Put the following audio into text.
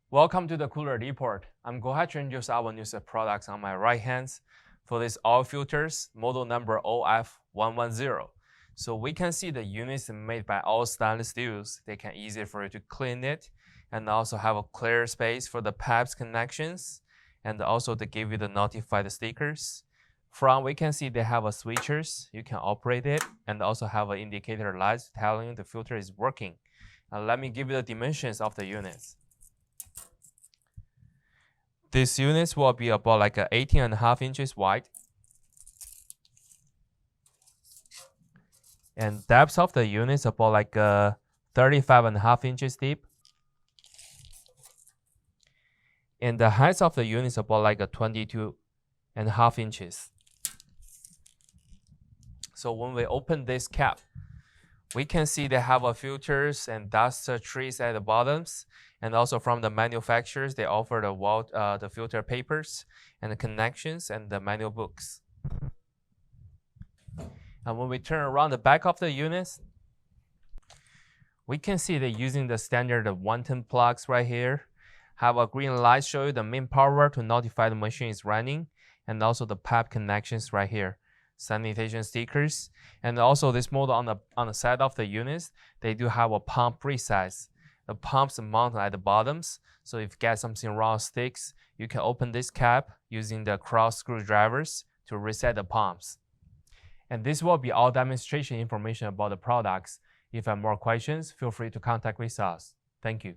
Welcome to the Cooler Report. I'm going to introduce our newest products on my right hand. For this oil filters, model number OF110. So we can see the units made by all stainless steels. They can easy for you to clean it and also have a clear space for the pipes connections and also to give you the notified stickers. From we can see they have a switchers. You can operate it and also have an indicator lights telling you the filter is working. Let me give you the dimensions of the units. This unit will be about like 18.5 inches wide. And depth of the unit is about like 35.5 inches deep. And the height of the unit is about like 22.5 inches. So when we open this cap, we can see they have a filters and dust trees at the bottoms, and also from the manufacturers they offer the filter papers and the connections and the manual books. And when we turn around the back of the units, we can see they're using the standard 110 plugs right here. Have a green light show you the main power to notify the machine is running, and also the pipe connections right here. Sanitation stickers, and also this model on the side of the units, they do have a pump resize. The pumps mounted at the bottoms, so if you get something wrong sticks, you can open this cap using the cross screwdrivers to reset the pumps. And this will be all demonstration information about the products. If you have more questions, feel free to contact with us. Thank you.